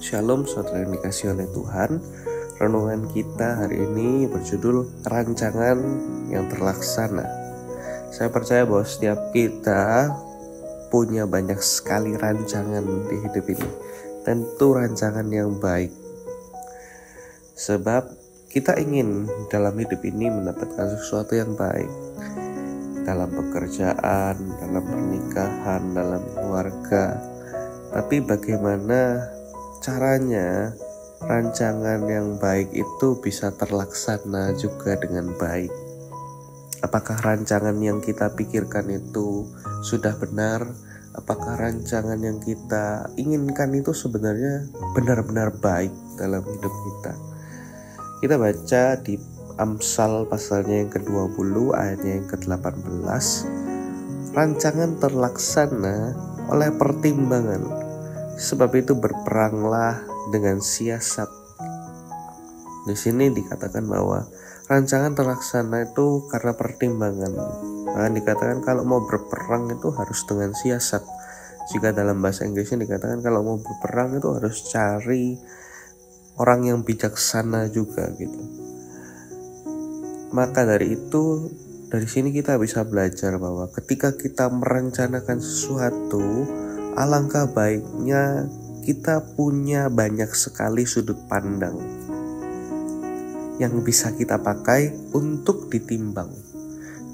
Shalom saudara yang dikasihi oleh Tuhan. Renungan kita hari ini berjudul Rancangan yang Terlaksana. Saya percaya bahwa setiap kita punya banyak sekali rancangan di hidup ini. Tentu rancangan yang baik. Sebab kita ingin dalam hidup ini mendapatkan sesuatu yang baik. Dalam pekerjaan, dalam pernikahan, dalam keluarga. Tapi bagaimana caranya rancangan yang baik itu bisa terlaksana juga dengan baik? Apakah rancangan yang kita pikirkan itu sudah benar? Apakah rancangan yang kita inginkan itu sebenarnya benar-benar baik dalam hidup kita? Kita baca di Amsal pasalnya yang ke-20 ayatnya yang ke-18. Rancangan terlaksana oleh pertimbangan. Sebab itu berperanglah dengan siasat. Di sini dikatakan bahwa rancangan terlaksana itu karena pertimbangan. Bahkan dikatakan kalau mau berperang itu harus dengan siasat. Jika dalam bahasa Inggrisnya dikatakan kalau mau berperang itu harus cari orang yang bijaksana juga gitu. Maka dari itu, dari sini kita bisa belajar bahwa ketika kita merencanakan sesuatu, alangkah baiknya kita punya banyak sekali sudut pandang yang bisa kita pakai untuk ditimbang.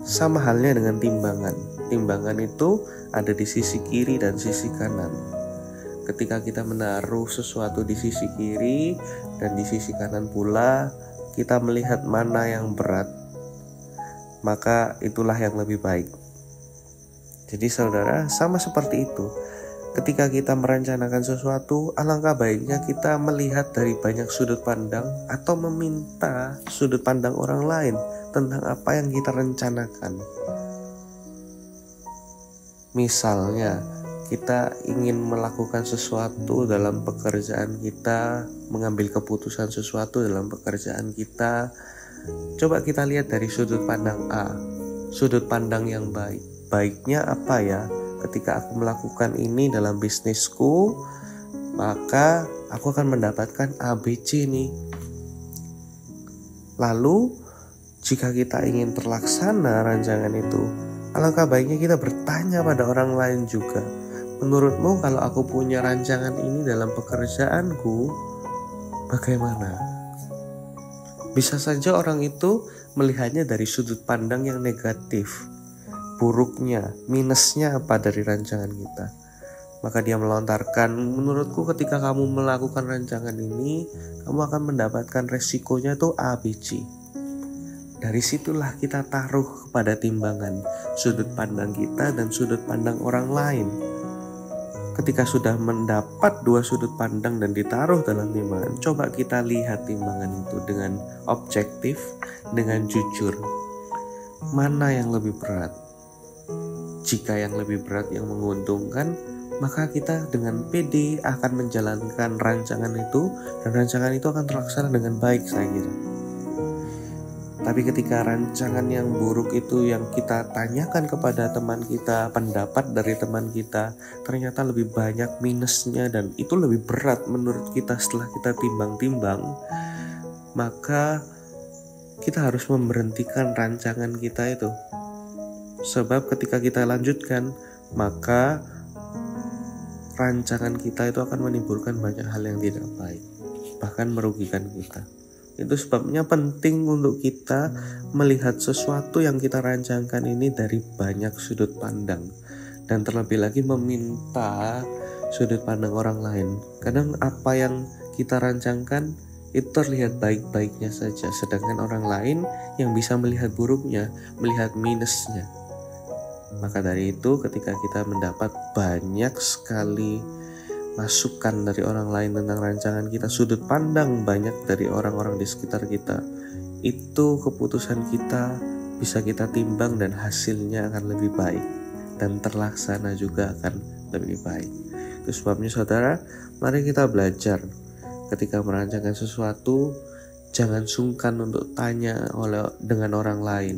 Sama halnya dengan timbangan. Timbangan itu ada di sisi kiri dan sisi kanan. Ketika kita menaruh sesuatu di sisi kiri dan di sisi kanan pula, kita melihat mana yang berat, maka itulah yang lebih baik. Jadi saudara, sama seperti itu. Ketika kita merencanakan sesuatu, alangkah baiknya kita melihat dari banyak sudut pandang atau meminta sudut pandang orang lain tentang apa yang kita rencanakan. Misalnya, kita ingin melakukan sesuatu dalam pekerjaan kita, mengambil keputusan sesuatu dalam pekerjaan kita. Coba kita lihat dari sudut pandang A, sudut pandang yang baik. Baiknya apa ya? Ketika aku melakukan ini dalam bisnisku, maka aku akan mendapatkan ABC nih. Lalu, jika kita ingin terlaksana rancangan itu, alangkah baiknya kita bertanya pada orang lain juga. Menurutmu kalau aku punya rancangan ini dalam pekerjaanku, bagaimana? Bisa saja orang itu melihatnya dari sudut pandang yang negatif, buruknya, minusnya apa dari rancangan kita. Maka dia melontarkan, menurutku ketika kamu melakukan rancangan ini, kamu akan mendapatkan resikonya tuh ABC. Dari situlah kita taruh pada timbangan sudut pandang kita dan sudut pandang orang lain. Ketika sudah mendapat dua sudut pandang dan ditaruh dalam timbangan, coba kita lihat timbangan itu dengan objektif, dengan jujur. Mana yang lebih berat? Jika yang lebih berat yang menguntungkan, maka kita dengan pede akan menjalankan rancangan itu, dan rancangan itu akan terlaksana dengan baik, saya kira. Tapi ketika rancangan yang buruk itu yang kita tanyakan kepada teman kita, pendapat dari teman kita, ternyata lebih banyak minusnya dan itu lebih berat menurut kita setelah kita timbang-timbang, maka kita harus memberhentikan rancangan kita itu. Sebab ketika kita lanjutkan, maka rancangan kita itu akan menimbulkan banyak hal yang tidak baik, bahkan merugikan kita. Itu sebabnya penting untuk kita melihat sesuatu yang kita rancangkan ini dari banyak sudut pandang. Dan terlebih lagi meminta sudut pandang orang lain. Kadang apa yang kita rancangkan itu terlihat baik-baiknya saja. Sedangkan orang lain yang bisa melihat buruknya, melihat minusnya. Maka dari itu ketika kita mendapat banyak sekali masukan dari orang lain tentang rancangan kita, sudut pandang banyak dari orang-orang di sekitar kita, itu keputusan kita bisa kita timbang dan hasilnya akan lebih baik dan terlaksana juga akan lebih baik. Itu sebabnya saudara, mari kita belajar ketika merancangkan sesuatu, jangan sungkan untuk tanya dengan orang lain.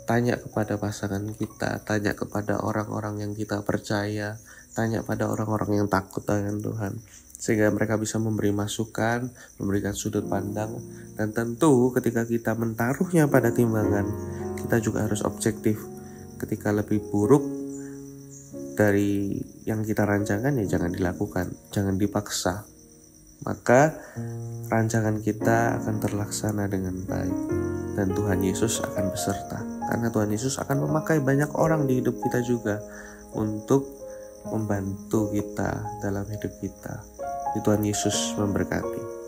Tanya kepada pasangan kita, tanya kepada orang-orang yang kita percaya, tanya pada orang-orang yang takut dengan Tuhan. sehingga mereka bisa memberi masukan, memberikan sudut pandang. Dan tentu ketika kita menaruhnya pada timbangan, kita juga harus objektif. Ketika lebih buruk dari yang kita rancangkan, ya jangan dilakukan, jangan dipaksa. Maka rancangan kita akan terlaksana dengan baik, dan Tuhan Yesus akan beserta. Karena Tuhan Yesus akan memakai banyak orang di hidup kita juga untuk membantu kita dalam hidup kita. Tuhan Yesus memberkati.